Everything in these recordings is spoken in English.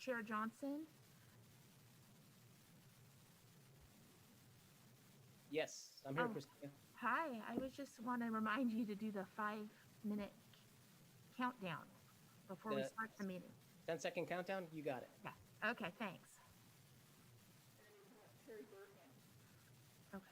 Chair Johnson. Yes, I'm here, Oh. Christina. Hi, I was just want to remind you to do the 5-minute countdown before we start the meeting. 10-second countdown, you got it. Yeah. Okay, thanks. Okay.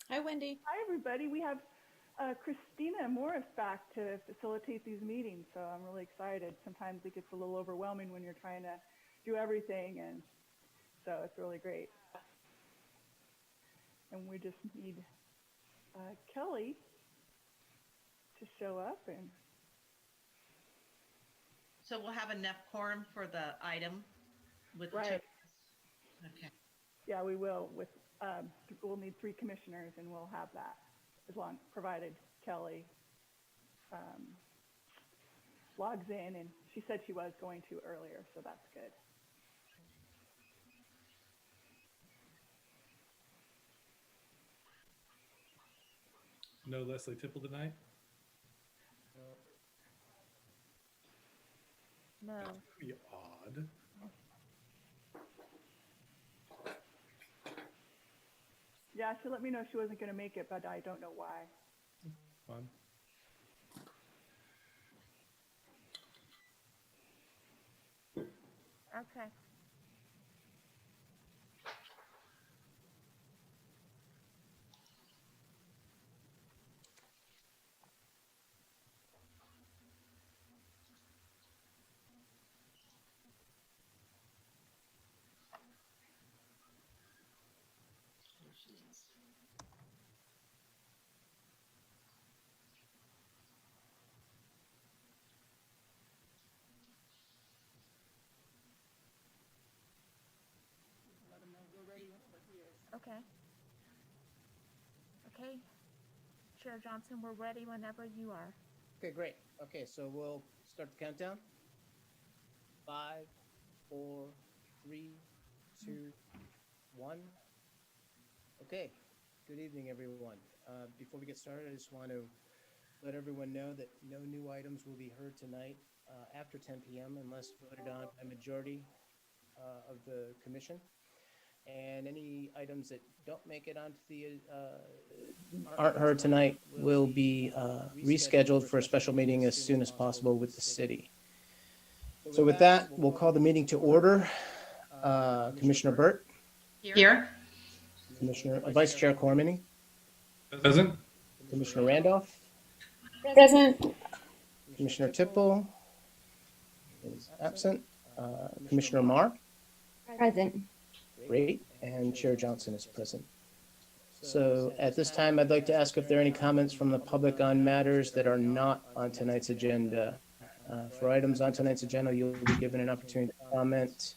Hi, Wendy. Hi, everybody. We have Christina Morris back to facilitate these meetings, so I'm really excited. Sometimes it gets a little overwhelming when you're trying to do everything, and so it's really great. And we just need Kelly to show up. And so we'll have enough quorum for the item with right. Okay. Yeah, we will. We'll need 3 commissioners, and we'll have that as long provided Kelly logs in, and she said she was going to earlier, so that's good. No Leslie Tipple tonight? No. That would be odd. Yeah, she let me know she wasn't going to make it, but I don't know why. Fun. Okay. Okay. Okay. Chair Johnson, we're ready whenever you are. Okay, great. Okay, so we'll start the countdown. 5, 4, 3, 2, 1. Okay. Good evening, everyone. Before we get started, I just want to let everyone know that no new items will be heard tonight after 10 p.m. unless voted on by majority of the commission. And any items that don't make it onto the aren't heard tonight will be rescheduled for a special meeting as soon as possible with the city. So with that, we'll call the meeting to order. Commissioner Burt, Here. Commissioner Vice Chair Cormany, Present? Commissioner Randolph, Present. Commissioner Tipple is absent. Commissioner Marr, Present. great, and Chair Johnson is present. So at this time, I'd like to ask if there are any comments from the public on matters that are not on tonight's agenda. For items on tonight's agenda, you'll be given an opportunity to comment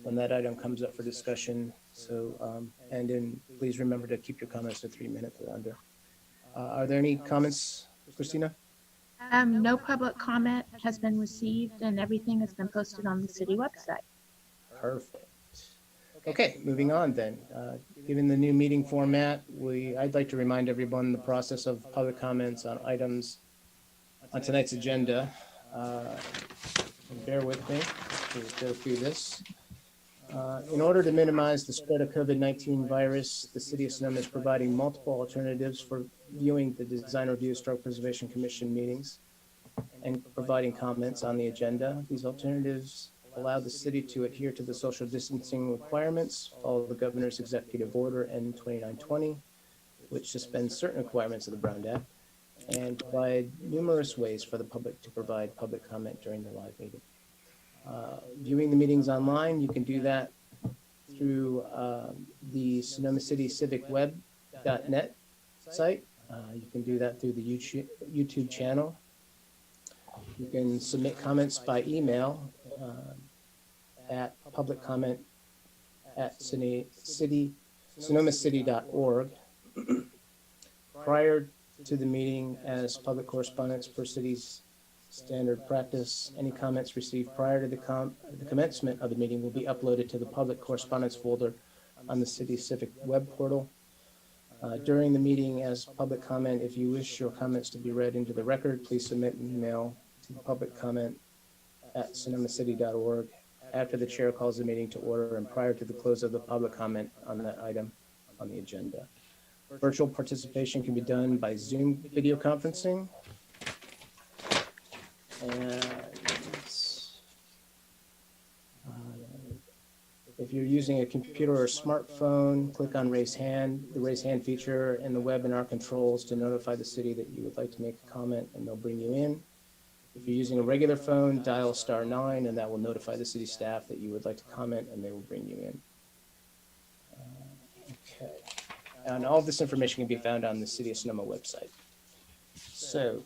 when that item comes up for discussion. So, please remember to keep your comments to 3 minutes or under. Are there any comments, Christina? No public comment has been received and everything has been posted on the city website. Perfect. Okay, moving on then. Given the new meeting format, I'd like to remind everyone the process of public comments on items on tonight's agenda. Bear with me to go through this. In order to minimize the spread of COVID-19 virus, the City of Sonoma is providing multiple alternatives for viewing the Design Review Historic Preservation Commission meetings and providing comments on the agenda. These alternatives allow the city to adhere to the social distancing requirements, follow the governor's executive order N2920, which suspends certain requirements of the Brown Act, and provide numerous ways for the public to provide public comment during the live meeting. Viewing the meetings online, you can do that through the Sonoma City Civic Web.net site. You can do that through the YouTube channel. You can submit comments by email at publiccomment@sonomacity.org. Prior to the meeting, as public correspondence per city's standard practice, any comments received prior to the commencement of the meeting will be uploaded to the public correspondence folder on the city's civic web portal. During the meeting as public comment, if you wish your comments to be read into the record, please submit an email to publiccomment@sonomacity.org after the chair calls the meeting to order and prior to the close of the public comment on that item on the agenda. Virtual participation can be done by Zoom video conferencing. And if you're using a computer or smartphone, click on the raise hand feature in the webinar controls to notify the city that you would like to make a comment, and they'll bring you in. If you're using a regular phone, dial *9, and that will notify the city staff that you would like to comment, and they will bring you in. Okay. And all of this information can be found on the City of Sonoma website. So,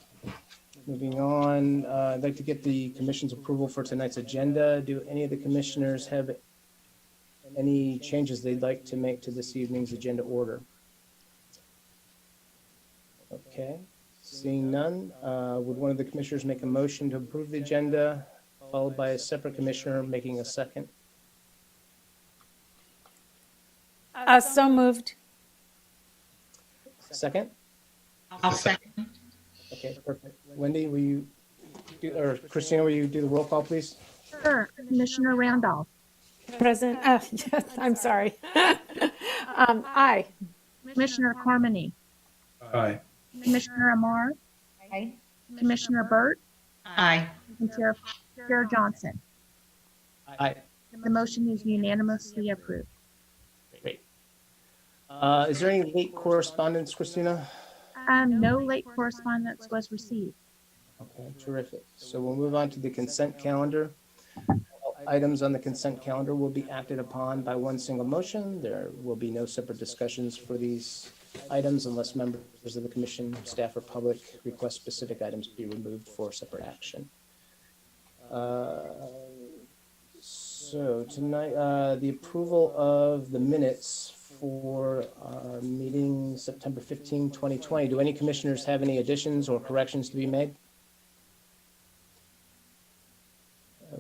moving on, I'd like to get the commission's approval for tonight's agenda. Do any of the commissioners have any changes they'd like to make to this evening's agenda order? Okay, seeing none, would one of the commissioners make a motion to approve the agenda, followed by a separate commissioner making a second? So moved. Second? I'll second. Okay, perfect. Wendy, will you or Christina, will you do the roll call, please? Sure. Commissioner Randolph, Present. Yes, I'm sorry. Aye. Commissioner Carmody, Aye. Commissioner Amar, Aye. Commissioner Burt, Aye. and Chair Johnson. Aye. The motion is unanimously approved. Great. Is there any late correspondence, Christina? No late correspondence was received. Okay, terrific. So we'll move on to the consent calendar. All items on the consent calendar will be acted upon by one single motion. There will be no separate discussions for these items unless members of the commission, staff, or public request specific items be removed for separate action. So tonight, the approval of the minutes for our meeting September 15, 2020. Do any commissioners have any additions or corrections to be made?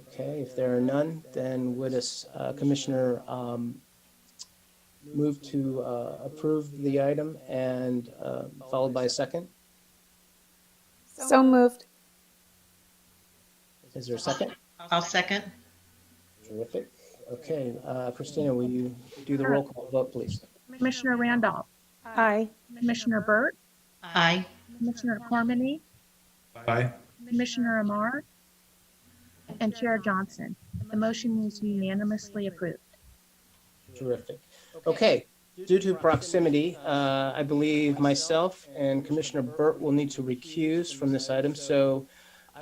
Okay, if there are none, then would a commissioner move to approve the item and followed by a second? So moved. Is there a second? I'll second. Terrific. Okay, Christina, will you do the roll call vote, please? Commissioner Randolph, Aye. Commissioner Burt, Aye. Commissioner Cormany, Aye. Commissioner Amar, and Chair Johnson. The motion is unanimously approved. Terrific. Okay, due to proximity, I believe myself and Commissioner Burt will need to recuse from this item, so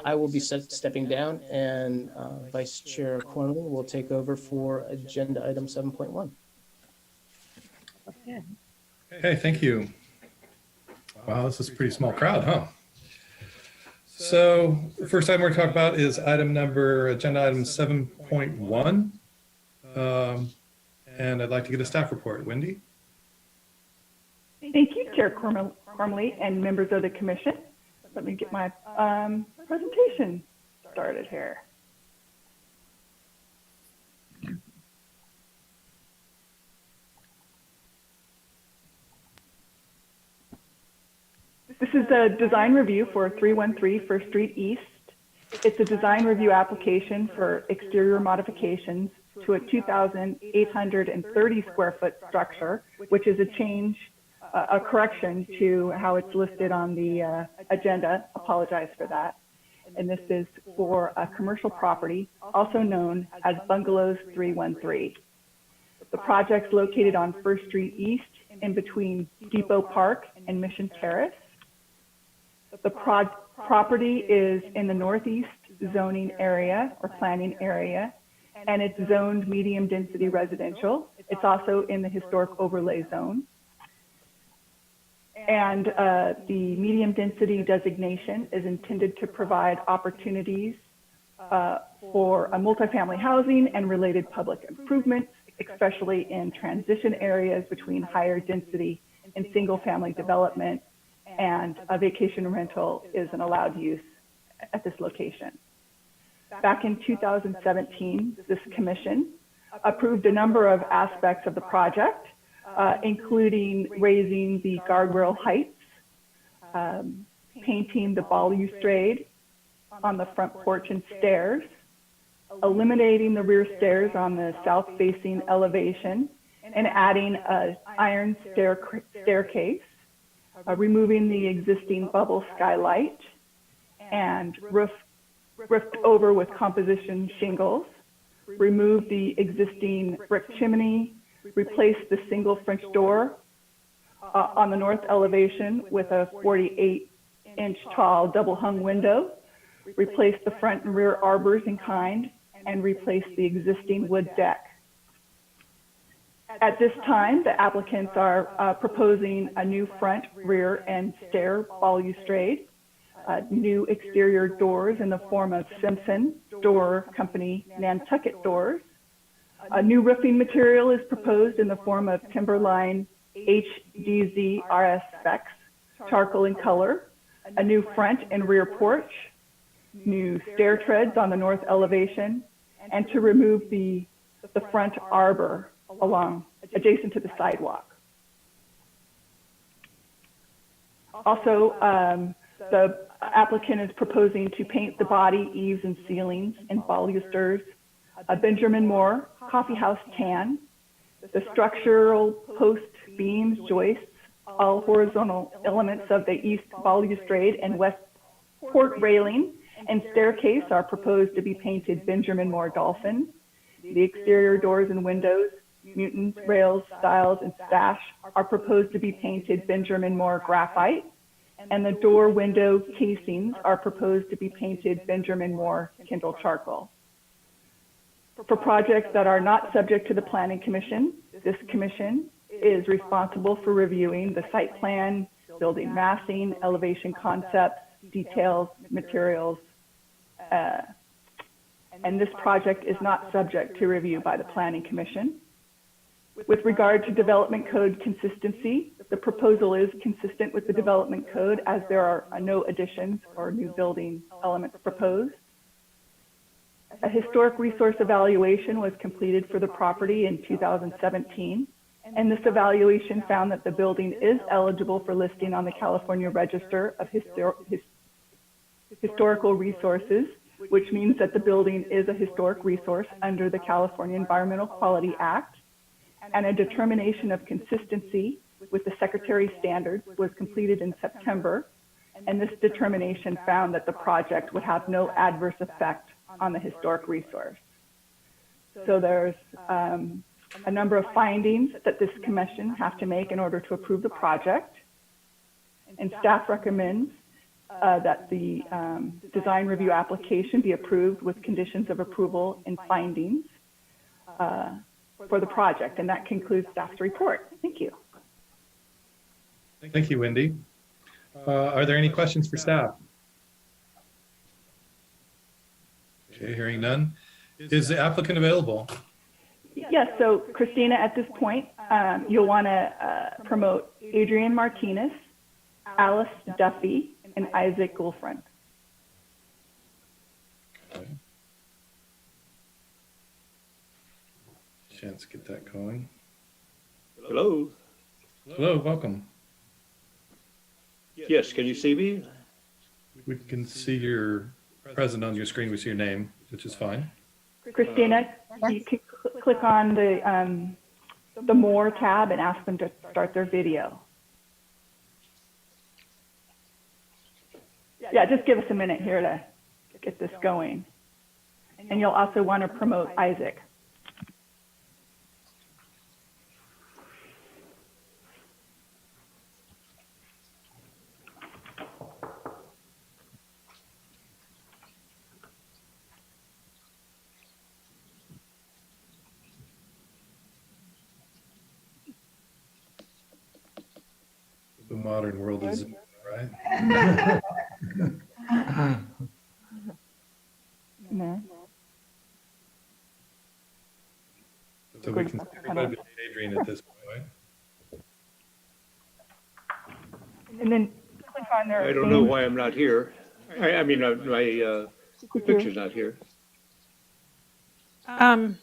I will be stepping down, and Vice Chair Cornwall will take over for agenda item 7.1. Okay. Okay, thank you. Wow, this is a pretty small crowd, huh? So the first item we're going to talk about is agenda item 7.1. And I'd like to get a staff report. Wendy? Thank you, Chair Cormley and members of the commission. Let me get my presentation started here. This is a design review for 313 First Street East. It's a design review application for exterior modifications to a 2,830 square foot structure, which is a correction to how it's listed on the agenda. Apologize for that. And this is for a commercial property, also known as Bungalows 313. The project's located on First Street East in between Depot Park and Mission Terrace. The property is in the northeast zoning area or planning area, and it's zoned medium density residential. It's also in the historic overlay zone. And the medium density designation is intended to provide opportunities for a multifamily housing and related public improvements, especially in transition areas between higher density and single family development, and a vacation rental is an allowed use at this location. Back in 2017, this commission approved a number of aspects of the project, including raising the guardrail heights, painting the balustrade on the front porch and stairs, eliminating the rear stairs on the south-facing elevation, and adding an iron staircase, removing the existing bubble skylight, and roofed over with composition shingles, remove the existing brick chimney, replace the single French door on the north elevation with a 48-inch tall double hung window, replace the front and rear arbors in kind, and replace the existing wood deck. At this time, the applicants are proposing a new front, rear, and stair balustrade, new exterior doors in the form of Simpson Door Company Nantucket doors. A new roofing material is proposed in the form of Timberline HDZ RS specs, charcoal in color, a new front and rear porch, new stair treads on the north elevation, and to remove the front arbor adjacent to the sidewalk. Also, the applicant is proposing to paint the body, eaves, and ceilings in balusters, a Benjamin Moore coffee house tan, the structural post beams, joists, all horizontal elements of the east balustrade and west port railing and staircase are proposed to be painted Benjamin Moore dolphin. The exterior doors and windows, mutants, rails, stiles, and sash are proposed to be painted Benjamin Moore graphite, and the door window casings are proposed to be painted Benjamin Moore Kindle charcoal. For projects that are not subject to the Planning Commission, this commission is responsible for reviewing the site plan, building massing, elevation concepts, details, materials, and this project is not subject to review by the Planning Commission. With regard to development code consistency, the proposal is consistent with the development code as there are no additions or new building elements proposed. A historic resource evaluation was completed for the property in 2017, and this evaluation found that the building is eligible for listing on the California Register of Historical Resources, which means that the building is a historic resource under the California Environmental Quality Act. And a determination of consistency with the Secretary's standards was completed in September, and this determination found that the project would have no adverse effect on the historic resource. So there's a number of findings that this commission have to make in order to approve the project, and staff recommends that the design review application be approved with conditions of approval and findings for the project, and that concludes staff's report. Thank you. Thank you, Wendy. Are there any questions for staff? Okay, hearing none. Is the applicant available? Yes, so Christina, at this point, you'll want to promote Adrian Martinez, Alice Duffy, and Isaac Gulfriend. Okay. Chance to get that going. Hello. Hello, welcome. Yes, can you see me? We can see your present on your screen. We see your name, which is fine. Christina, you can click on the More tab and ask them to start their video. Yeah, just give us a minute here to get this going. And you'll also want to promote Isaac. The modern world is, right? No. So we can see everybody but Adrian at this point, right? And then click on their I don't know why I'm not here. I mean, my picture's not here. We're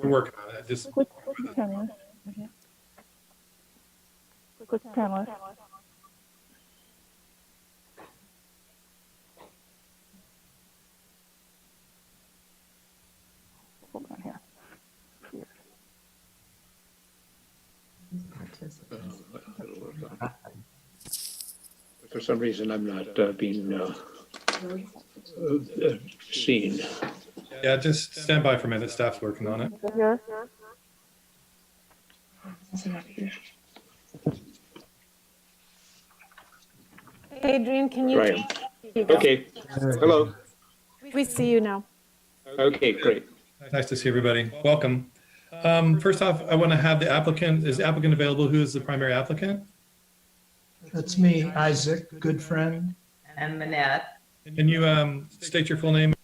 working on it. Just Click panelist. Okay. Click panelist. Hold on here. For some reason, I'm not being seen. yeah, just stand by for a minute. Staff's working on it. Here. Adrian, can you? Right. Okay. Hello. We see you now. Okay, great. Nice to see everybody. Welcome. First off, I want to have the applicant. Is the applicant available? Who is the primary applicant? That's me, Isaac, good friend. And Manette. Can you state your full name?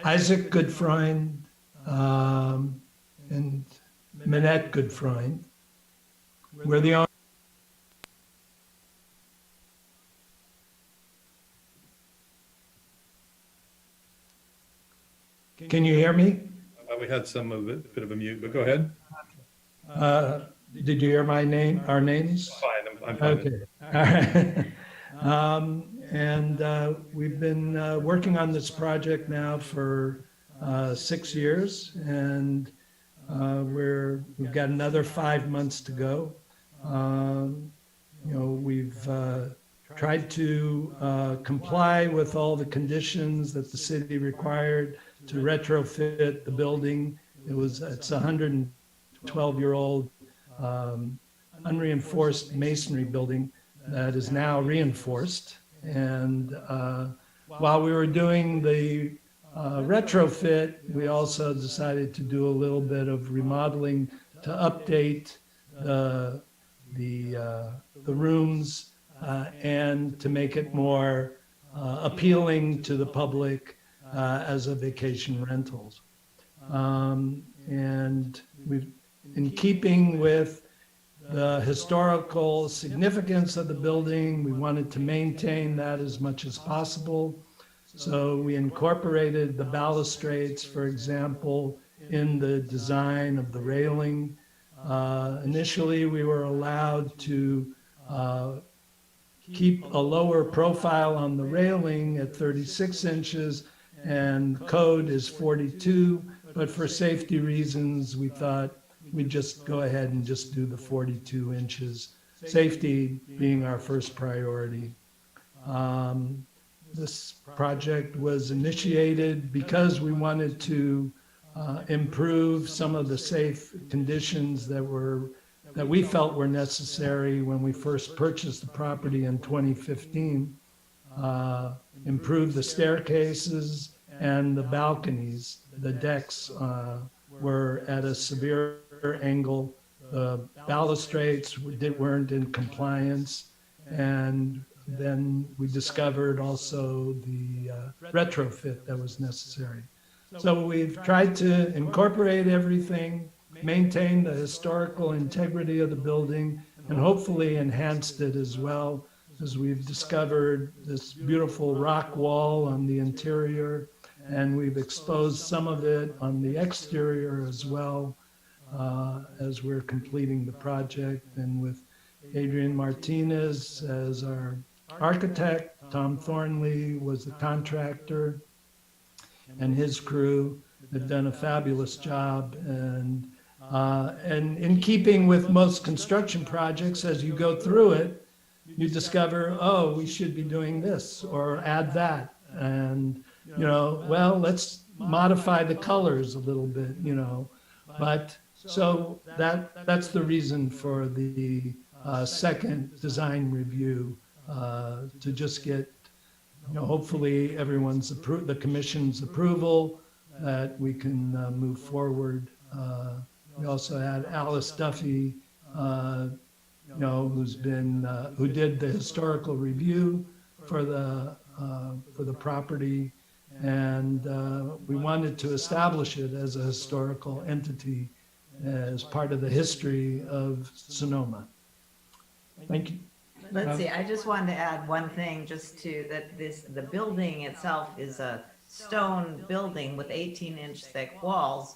Isaac Goodfriend, and Manette Goodfriend. We're the only. Can you hear me? We had some of it, bit of a mute, but go ahead. Did you hear my name, our names? Fine, I'm fine. Okay. All right. And we've been working on this project now for 6 years, and we've got another 5 months to go. We've tried to comply with all the conditions that the city required to retrofit the building. It's a 112-year-old unreinforced masonry building that is now reinforced. And while we were doing the retrofit, we also decided to do a little bit of remodeling to update the rooms and to make it more appealing to the public as a vacation rentals. And we've, in keeping with the historical significance of the building, we wanted to maintain that as much as possible. So we incorporated the balustrades, for example, in the design of the railing. Initially, we were allowed to keep a lower profile on the railing at 36 inches, and code is 42, but for safety reasons, we thought we'd just go ahead and just do the 42 inches, safety being our first priority. This project was initiated because we wanted to improve some of the safe conditions that we felt were necessary when we first purchased the property in 2015. Improve the staircases and the balconies. The decks were at a severe angle. The balustrades weren't in compliance. And then we discovered also the retrofit that was necessary. So we've tried to incorporate everything, maintain the historical integrity of the building, and hopefully enhanced it as well, as we've discovered this beautiful rock wall on the interior, and we've exposed some of it on the exterior as well, as we're completing the project. And with Adrian Martinez as our architect, Tom Thornley was the contractor, and his crew have done a fabulous job. And in keeping with most construction projects, as you go through it, you discover, oh, we should be doing this or add that. And, you know, well, let's modify the colors a little bit, you know. But so that's the reason for the second design review, to just get, you know, hopefully everyone's the commission's approval that we can move forward. We also had Alice Duffy, you know, who did the historical review for the property, and we wanted to establish it as a historical entity as part of the history of Sonoma. Thank you. Let's see, I just wanted to add one thing, just to that the building itself is a stone building with 18-inch thick walls.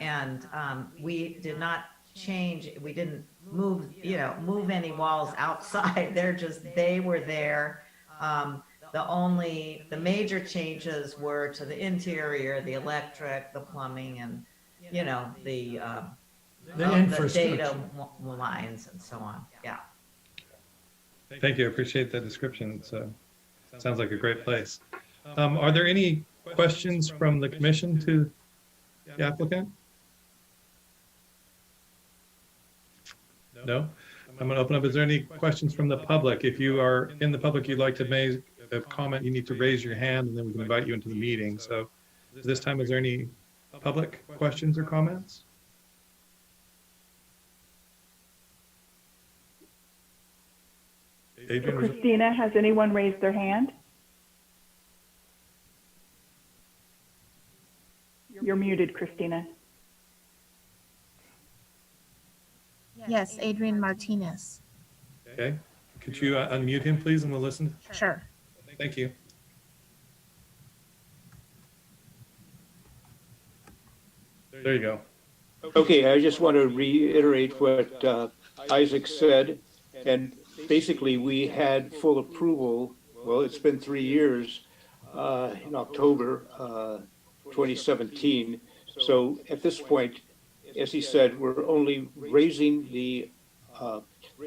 And we did not change, we didn't move any walls outside. They were there. The major changes were to the interior, the electric, the plumbing, and, you know, the infrastructure, data lines and so on. Yeah. Thank you. I appreciate that description. Sounds like a great place. Are there any questions from the commission to the applicant? No? I'm going to open up. Is there any questions from the public? If you are in the public, you'd like to make a comment, you need to raise your hand and then we can invite you into the meeting. So this time, is there any public questions or comments? Adrian, Christina, has anyone raised their hand? You're muted, Christina. Yes, Adrian Martinez. okay. Could you unmute him, please, and we'll listen? Sure. Thank you. There you go. Okay, I just want to reiterate what Isaac said. And basically, we had full approval. Well, it's been 3 years in October 2017. So at this point, as he said, we're only raising the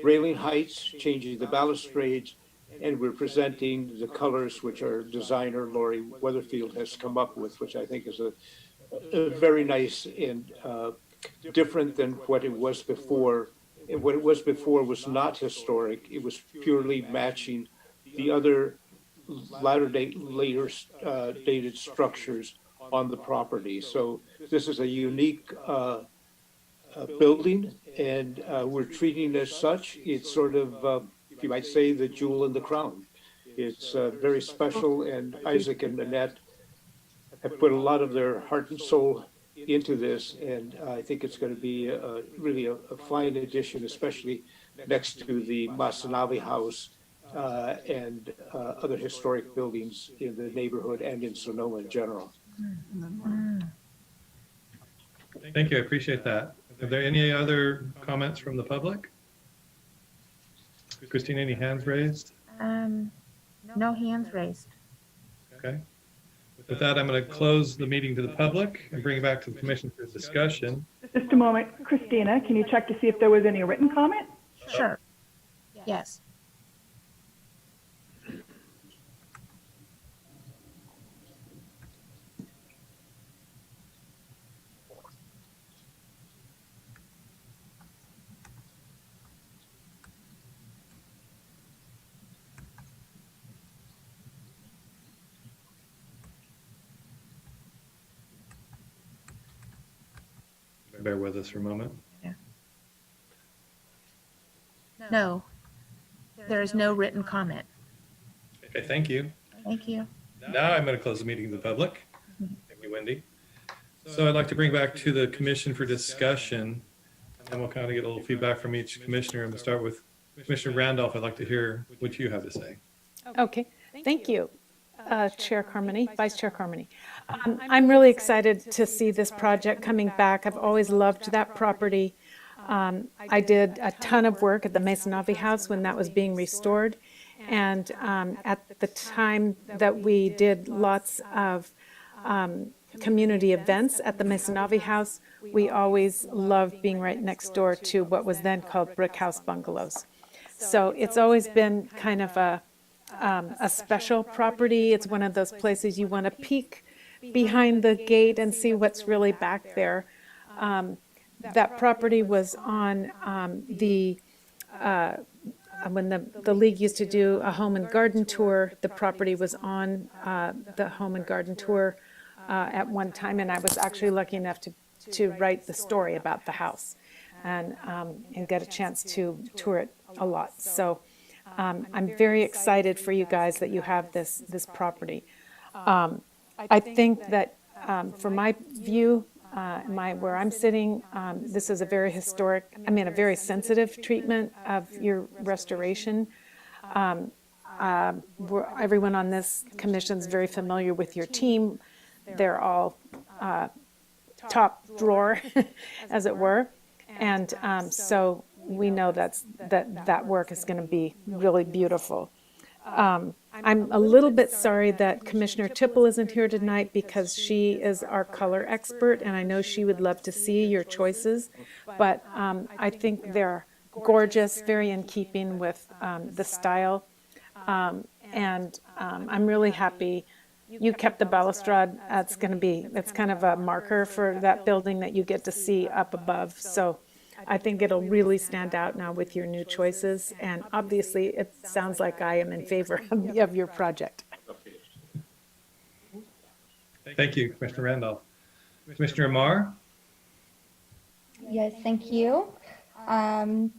railing heights, changing the balustrades, and we're presenting the colors which our designer, Lori Weatherfield, has come up with, which I think is a very nice and different than what it was before. And what it was before was not historic. It was purely matching the other later dated structures on the property. So this is a unique building, and we're treating it as such. It's sort of, you might say, the jewel in the crown. It's very special, and Isaac and Annette have put a lot of their heart and soul into this, and I think it's going to be really a fine addition, especially next to the Masanavi House and other historic buildings in the neighborhood and in Sonoma in general. Thank you, I appreciate that. Are there any other comments from the public? Christine, any hands raised? No hands raised. Okay. With that, I'm going to close the meeting to the public and bring it back to the commission for discussion. Just a moment, Christina, can you check to see if there was any written comment? Sure. Yes. Bear with us for a moment. No. There is no written comment. Okay, thank you. Thank you. Now I'm going to close the meeting to the public. Thank you, Wendy. So I'd like to bring back to the commission for discussion, and we'll kind of get a little feedback from each commissioner. And we'll start with Commissioner Randolph. I'd like to hear what you have to say. Okay, thank you, Chair Carmody, Vice Chair Carmody. I'm really excited to see this project coming back. I've always loved that property. I did a ton of work at the Masanavi House when that was being restored. And at the time that we did lots of community events at the Masanavi House, we always loved being right next door to what was then called Brick House Bungalows. So it's always been kind of a special property. It's one of those places you want to peek behind the gate and see what's really back there. That property was on when the league used to do a home and garden tour, the property was on the home and garden tour at one time, and I was actually lucky enough to write the story about the house and get a chance to tour it a lot. So I'm very excited for you guys that you have this property. I think that from my view, where I'm sitting, this is a very historic, a very sensitive treatment of your restoration. Everyone on this commission is very familiar with your team. They're all top drawer, as it were. And so we know that work is going to be really beautiful. I'm a little bit sorry that Commissioner Tipple isn't here tonight because she is our color expert, and I know she would love to see your choices. But I think they're gorgeous, very in keeping with the style. And I'm really happy you kept the balustrade. It's kind of a marker for that building that you get to see up above. So I think it'll really stand out now with your new choices. And obviously, it sounds like I am in favor of your project. Thank you, Commissioner Randolph. Commissioner Amar? Yes, thank you. Yes,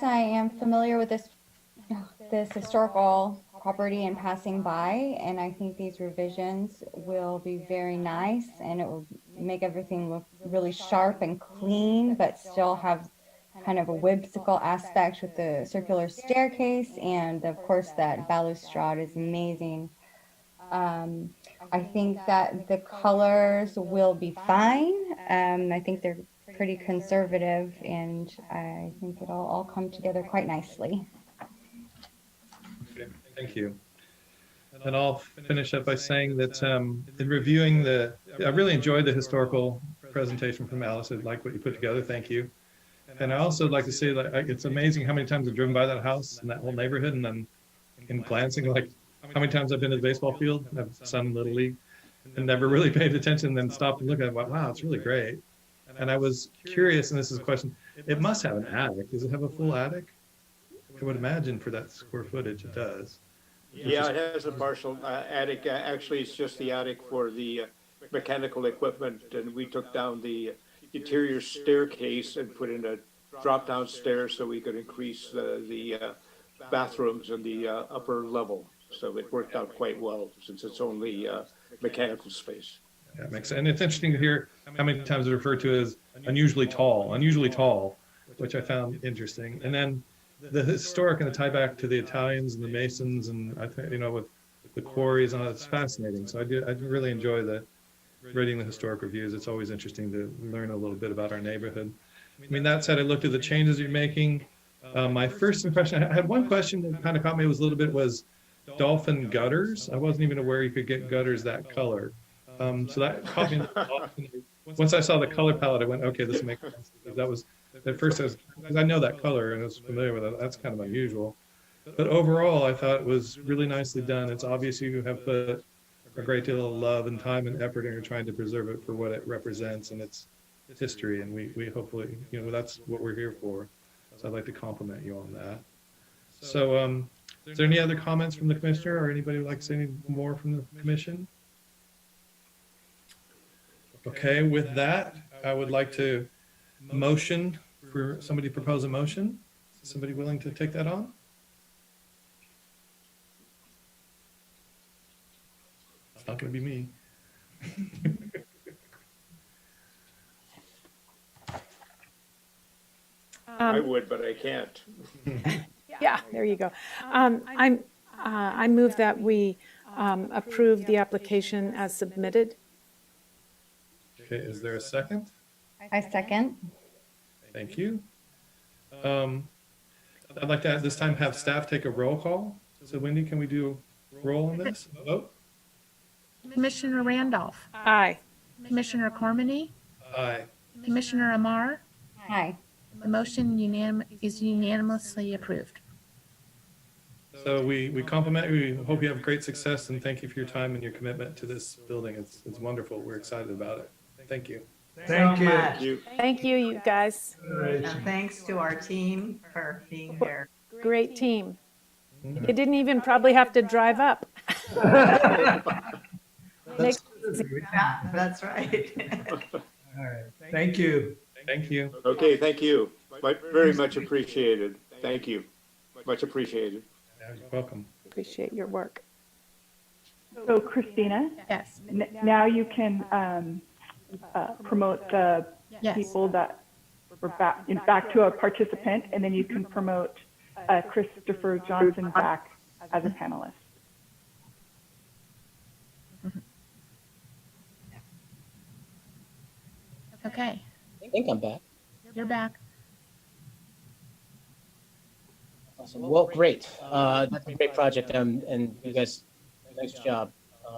I am familiar with this historical property and passing by, and I think these revisions will be very nice, and it will make everything look really sharp and clean, but still have kind of a whimsical aspect with the circular staircase, and of course that balustrade is amazing. I think that the colors will be fine. I think they're pretty conservative, and I think it'll all come together quite nicely. Okay, thank you. And I'll finish up by saying that in reviewing I really enjoyed the historical presentation from Alice. I like what you put together. Thank you. And I also would like to say that it's amazing how many times I've driven by that house and that whole neighborhood, and then in glancing, like how many times I've been to the baseball field, I have a son in Little League, and never really paid attention, and then stopped and looked at it, wow, it's really great. And I was curious, and this is a question, it must have an attic. Does it have a full attic? I would imagine for that square footage it does. Yeah, it has a partial attic. Actually, it's just the attic for the mechanical equipment, and we took down the interior staircase and put in a drop-down stairs so we could increase the bathrooms in the upper level. So it worked out quite well since it's only mechanical space. Yeah, it makes sense. And it's interesting to hear how many times it's referred to as unusually tall, which I found interesting. And then the historic and the tie back to the Italians and the Masons, and I think, with the quarries, and all that's fascinating. So I really enjoy reading the historic reviews. It's always interesting to learn a little bit about our neighborhood. I mean, that said, I looked at the changes you're making. My first impression, I had one question that kind of caught me was dolphin gutters. I wasn't even aware you could get gutters that color. So that caught me. Once I saw the color palette, I went, okay, this makes sense. That was, at first, because I know that color and I was familiar with it. That's kind of unusual. But overall, I thought it was really nicely done. It's obvious you have put a great deal of love and time and effort, and you're trying to preserve it for what it represents and its history. And we hopefully, that's what we're here for. So I'd like to compliment you on that. So is there any other comments from the commissioner, or anybody would like to say any more from the commission? Okay, with that, I would like to motion for somebody to propose a motion. Is somebody willing to take that on? It's not going to be me. I would, but I can't. Yeah, there you go. I move that we approve the application as submitted. Okay, is there a second? I second. Thank you. I'd like to at this time have staff take a roll call. So Wendy, can we do a roll on this? Vote? Commissioner Randolph, Aye. Commissioner Cormany, Aye. Commissioner Amar. Hi. The motion is unanimously approved. So we compliment you. We hope you have great success, and thank you for your time and your commitment to this building. It's wonderful. We're excited about it. Thank you. Thank so you. much. Thank you. Thank you, you guys. And thanks to our team for being here. Great team. You didn't even probably have to drive up. That's Yeah, that's right. all right. Thank you. Thank you. Okay, thank you. Very much appreciated. Thank you. Much appreciated. Yeah, you're welcome. Appreciate your work. So Christina, Yes, now you can promote the yes. people that were back to a participant, and then you can promote Christopher Johnson back as a panelist. Okay, I think I'm back. you're back. Awesome. Well, great. That's a great project, and you guys, nice job.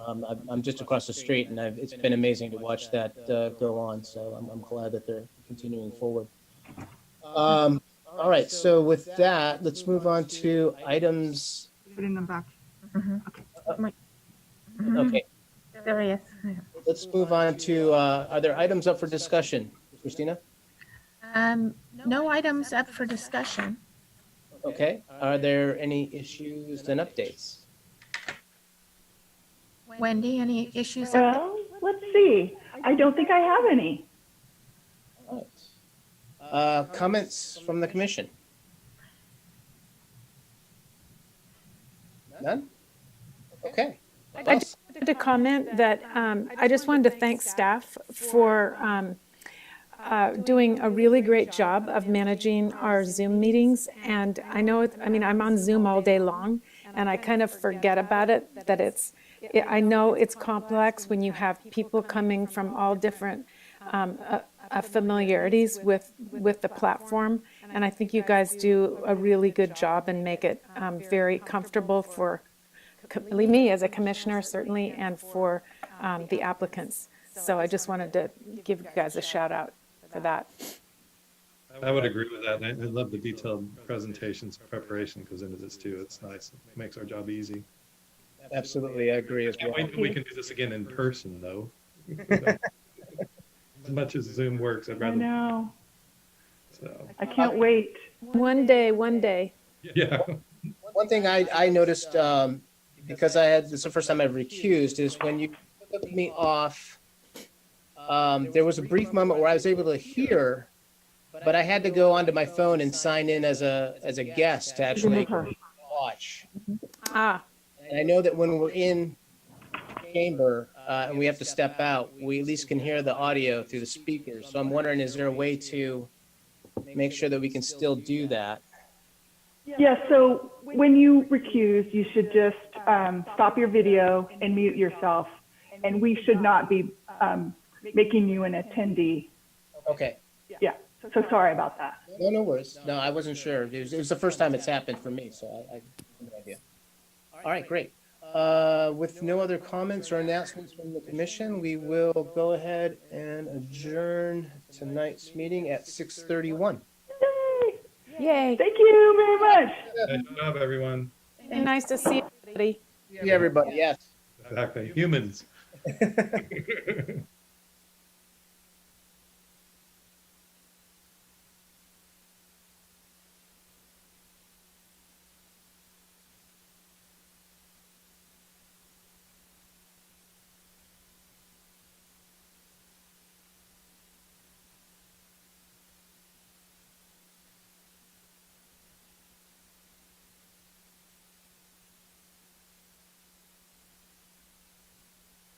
I'm just across the street, and it's been amazing to watch that go on. So I'm glad that they're continuing forward. All right. So with that, let's move on to items. Putting them back. Okay. There he is. Let's move on to. Are there items up for discussion, Christina? No items up for discussion. Okay. Are there any issues and updates? Wendy, any issues? Well, let's see. I don't think I have any. All right. Comments from the commission? None? Okay. I just wanted to comment that I just wanted to thank staff for doing a really great job of managing our Zoom meetings. And I know, I'm on Zoom all day long, and I kind of forget about it, that I know it's complex when you have people coming from all different familiarities with the platform. And I think you guys do a really good job and make it very comfortable for me as a commissioner, certainly, and for the applicants. So I just wanted to give you guys a shout out for that. I would agree with that. And I love the detailed presentations, preparation goes into this too. It's nice. It makes our job easy. Absolutely, I agree as well. Wait till we can do this again in person, though. As much as Zoom works, I'd I rather. know. So, I can't wait. One day. yeah. One thing I noticed, because this is the first time I've recused, is when you took me off, there was a brief moment where I was able to hear, but I had to go onto my phone and sign in as a guest to actually watch. Ah, And I know that when we're in chamber and we have to step out, we at least can hear the audio through the speakers. So I'm wondering, is there a way to make sure that we can still do that? Yeah, so when you recuse, you should just stop your video and mute yourself. And we should not be making you an attendee. Okay. Yeah, so sorry about that. No, no worries. No, I wasn't sure. It was the first time it's happened for me, so I have no idea. All right, great. With no other comments or announcements from the commission, we will go ahead and adjourn tonight's meeting at 6:31. Yay. Thank you very much. Good job, everyone. Nice to see everybody. See everybody, yes. Exactly. Humans.